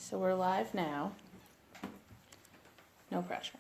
So we're live now. No pressure.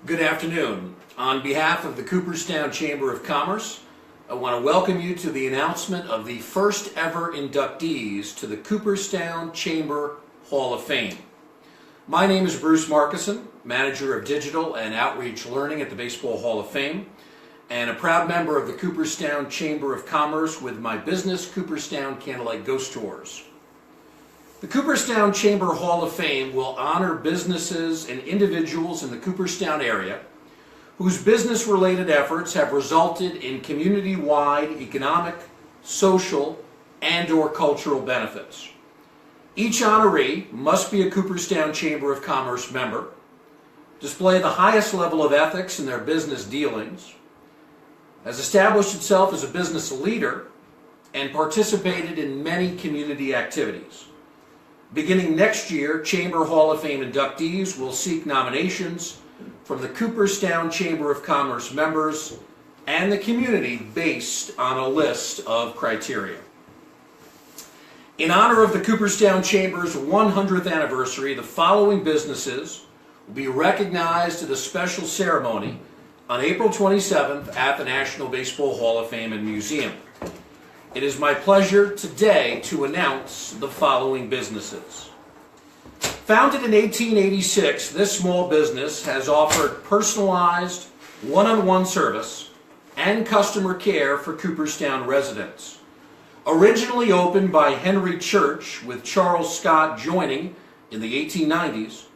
Good afternoon. On behalf of the Cooperstown Chamber of Commerce, I want to welcome you to the announcement of the first ever inductees to the Cooperstown Chamber Hall of Fame. My name is Bruce Markison, Manager of Digital and Outreach Learning at the Baseball Hall of Fame, and a proud member of the Cooperstown Chamber of Commerce with my business, Cooperstown Candlelight Ghost Tours. The Cooperstown Chamber Hall of Fame will honor businesses and individuals in the Cooperstown area whose business-related efforts have resulted in community-wide economic, social, and/or cultural benefits. Each honoree must be a Cooperstown Chamber of Commerce member, display the highest level of ethics in their business dealings, has established itself as a business leader, and participated in many community activities. Beginning next year, Chamber Hall of Fame inductees will seek nominations from the Cooperstown Chamber of Commerce members and the community based on a list of criteria. In honor of the Cooperstown Chamber's 100th anniversary, the following businesses will be recognized at a special ceremony on April 27th at the National Baseball Hall of Fame and Museum. It is my pleasure today to announce the following businesses. Founded in 1886, this small business has offered personalized, one-on-one service and customer care for Cooperstown residents. Originally opened by Henry Church, with Charles Scott joining in the 1890s,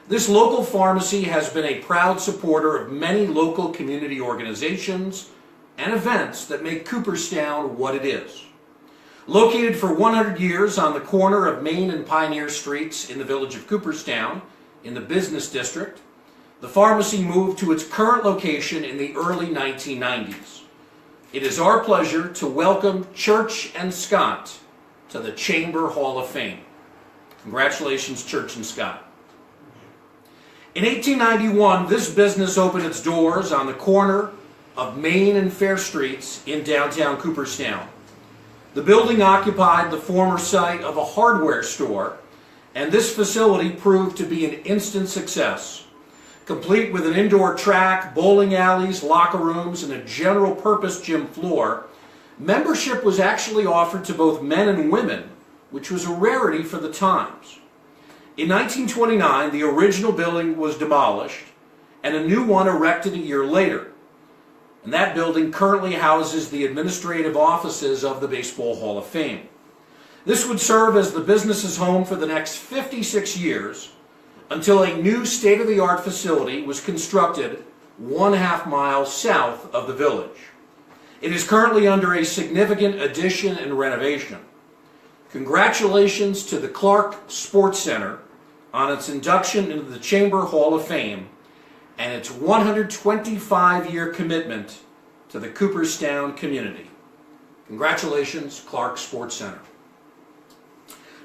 this local pharmacy has been a proud supporter of many local community organizations and events that make Cooperstown what it is. Located for 100 years on the corner of Main and Pioneer Streets in the village of Cooperstown, in the business district, the pharmacy moved to its current location in the early 1990s. It is our pleasure to welcome Church and Scott to the Chamber Hall of Fame. Congratulations, Church and Scott. In 1891, this business opened its doors on the corner of Main and Fair Streets in downtown Cooperstown. The building occupied the former site of a hardware store, and this facility proved to be an instant success. Complete with an indoor track, bowling alleys, locker rooms, and a general-purpose gym floor, membership was actually offered to both men and women, which was a rarity for the times. In 1929, the original building was demolished, and a new one erected a year later. And that building currently houses the administrative offices of the Baseball Hall of Fame. This would serve as the business's home for the next 56 years, until a new state-of-the-art facility was constructed 1/2 mile south of the village. It is currently under a significant addition and renovation. Congratulations to the Clark Sports Center on its induction into the Chamber Hall of Fame and its 125-year commitment to the Cooperstown community. Congratulations, Clark Sports Center.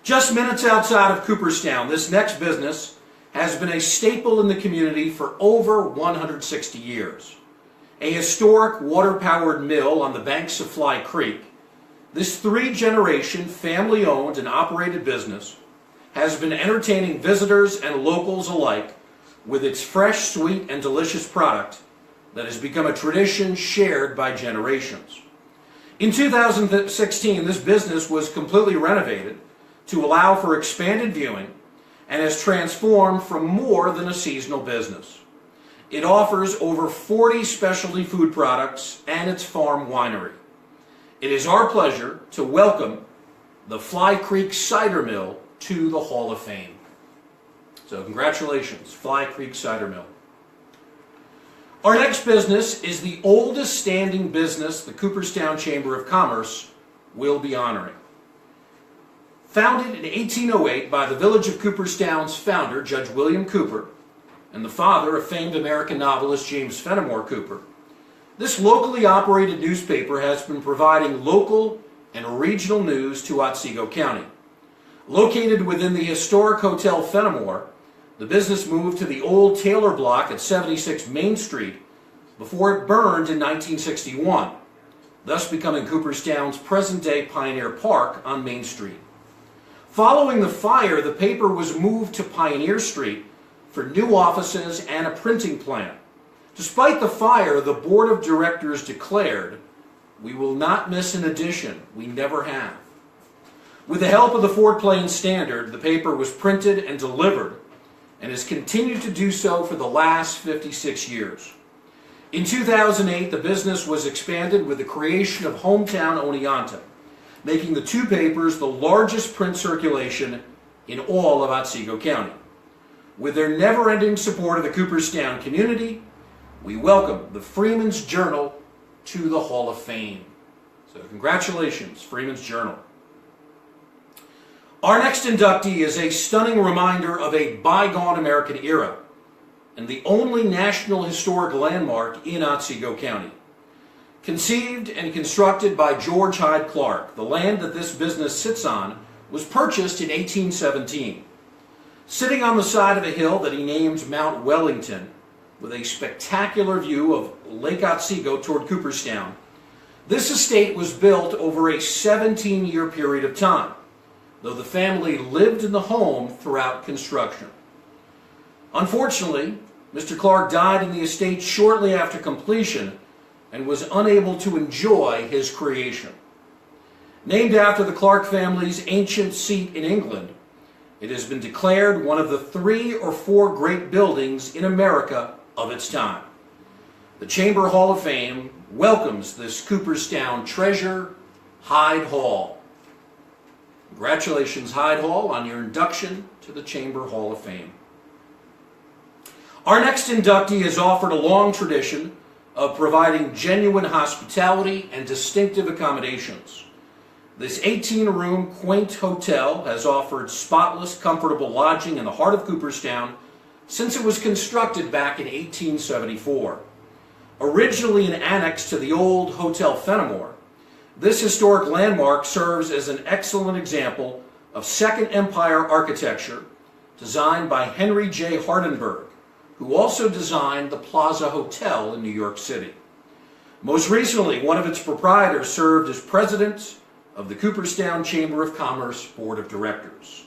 Just minutes outside of Cooperstown, this next business has been a staple in the community for over 160 years. A historic water-powered mill on the banks of Fly Creek, this 3-generation family-owned and operated business has been entertaining visitors and locals alike with its fresh, sweet, and delicious product that has become a tradition shared by generations. In 2016, this business was completely renovated to allow for expanded viewing and has transformed from more than a seasonal business. It offers over 40 specialty food products and its farm winery. It is our pleasure to welcome the Fly Creek Cider Mill to the Hall of Fame. So congratulations, Fly Creek Cider Mill. Our next business is the oldest standing business the Cooperstown Chamber of Commerce will be honoring. Founded in 1808 by the village of Cooperstown's founder, Judge William Cooper, and the father of famed American novelist James Fenimore Cooper, this locally operated newspaper has been providing local and regional news to Otsego County. Located within the historic Hotel Fenimore, the business moved to the old Taylor Block at 76 Main Street before it burned in 1961, thus becoming Cooperstown's present-day Pioneer Park on Main Street. Following the fire, the paper was moved to Pioneer Street for new offices and a printing plant. Despite the fire, the board of directors declared, "We will not miss an edition. We never have." With the help of the Fort Plains Standard, the paper was printed and delivered and has continued to do so for the last 56 years. In 2008, the business was expanded with the creation of Hometown Oneonta, making the two papers the largest print circulation in all of Otsego County. With their never-ending support of the Cooperstown community, we welcome the Freeman's Journal to the Hall of Fame. So congratulations, Freeman's Journal. Our next inductee is a stunning reminder of a bygone American era and the only National Historic Landmark in Otsego County. Conceived and constructed by George Hyde Clark, the land that this business sits on was purchased in 1817. Sitting on the side of a hill that he named Mount Wellington, with a spectacular view of Lake Otsego toward Cooperstown, this estate was built over a 17-year period of time, though the family lived in the home throughout construction. Unfortunately, Mr. Clark died in the estate shortly after completion and was unable to enjoy his creation. Named after the Clark family's ancient seat in England, it has been declared one of the 3 or 4 great buildings in America of its time. The Chamber Hall of Fame welcomes this Cooperstown treasure, Hyde Hall. Congratulations, Hyde Hall, on your induction to the Chamber Hall of Fame. Our next inductee has offered a long tradition of providing genuine hospitality and distinctive accommodations. This 18-room quaint hotel has offered spotless, comfortable lodging in the heart of Cooperstown since it was constructed back in 1874. Originally an annex to the old Hotel Fenimore, this historic landmark serves as an excellent example of Second Empire architecture designed by Henry J. Hardenberg, who also designed the Plaza Hotel in New York City. Most recently, one of its proprietors served as president of of the Cooperstown Chamber of Commerce Board of Directors.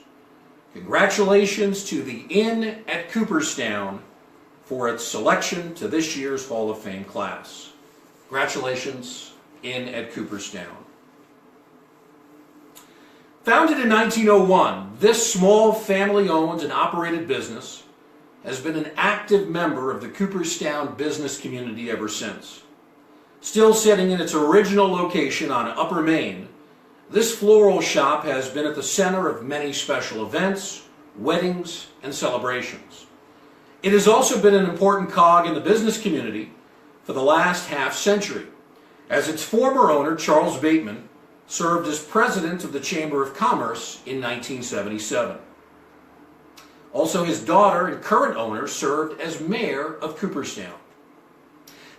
Congratulations to the Inn at Cooperstown for its selection to this year's Hall of Fame class. Congratulations, Inn at Cooperstown. Founded in 1901, this small family-owned and operated business has been an active member of the Cooperstown business community ever since. Still sitting in its original location on Upper Main, this floral shop has been at the center of many special events, weddings, and celebrations. It has also been an important cog in the business community for the last half-century, as its former owner, Charles Bateman, served as president of the Chamber of Commerce in 1977. Also, his daughter and current owner served as mayor of Cooperstown.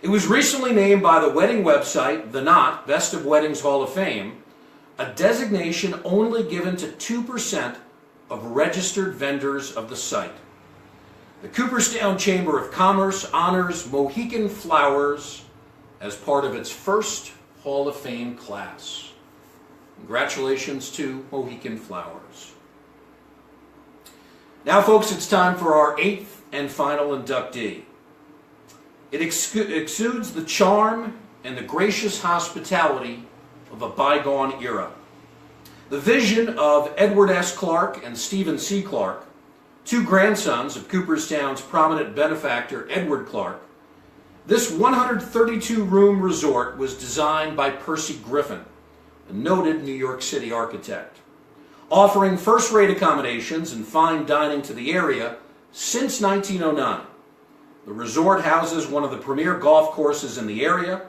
It was recently named by the wedding website, The Knot, Best of Weddings Hall of Fame, a designation only given to 2% of registered vendors of the site. The Cooperstown Chamber of Commerce honors Mohican flowers as part of its first Hall of Fame class. Congratulations to Mohican Flowers. Now, folks, it's time for our 8th and final inductee. It exudes the charm and the gracious hospitality of a bygone era. The vision of Edward S. Clark and Stephen C. Clark, two grandsons of Cooperstown's prominent benefactor, Edward Clark. This 132-room resort was designed by Percy Griffin, a noted New York City architect, offering first-rate accommodations and fine dining to the area since 1909. The resort houses one of the premier golf courses in the area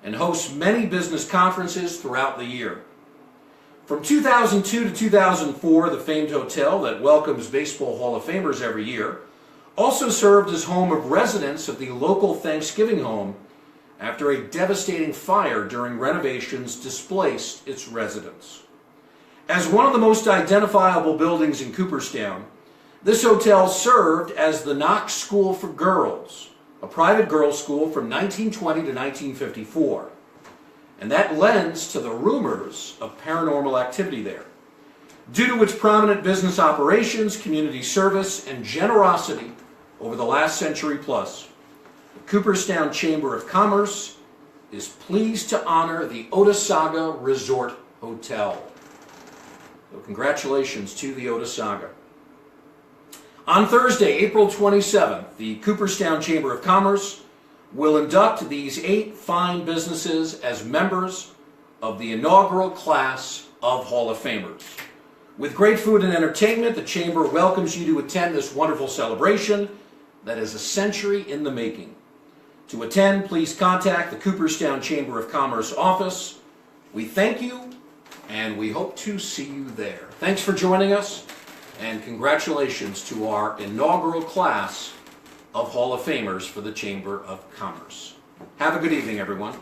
and hosts many business conferences throughout the year. From 2002 to 2004, the famed hotel that welcomes Baseball Hall of Famers every year also served as home of residents of the local Thanksgiving home after a devastating fire during renovations displaced its residents. As one of the most identifiable buildings in Cooperstown, this hotel served as the Knox School for Girls, a private girls' school from 1920 to 1954. And that lends to the rumors of paranormal activity there. Due to its prominent business operations, community service, and generosity over the last century plus, the Cooperstown Chamber of Commerce is pleased to honor the Otesaga Resort Hotel. So congratulations to the Otesaga. On Thursday, April 27th, the Cooperstown Chamber of Commerce will induct these 8 fine businesses as members of the inaugural class of Hall of Famers. With great food and entertainment, the Chamber welcomes you to attend this wonderful celebration that is a century in the making. To attend, please contact the Cooperstown Chamber of Commerce office. We thank you, and we hope to see you there. Thanks for joining us, and congratulations to our inaugural class of Hall of Famers for the Chamber of Commerce. Have a good evening, everyone.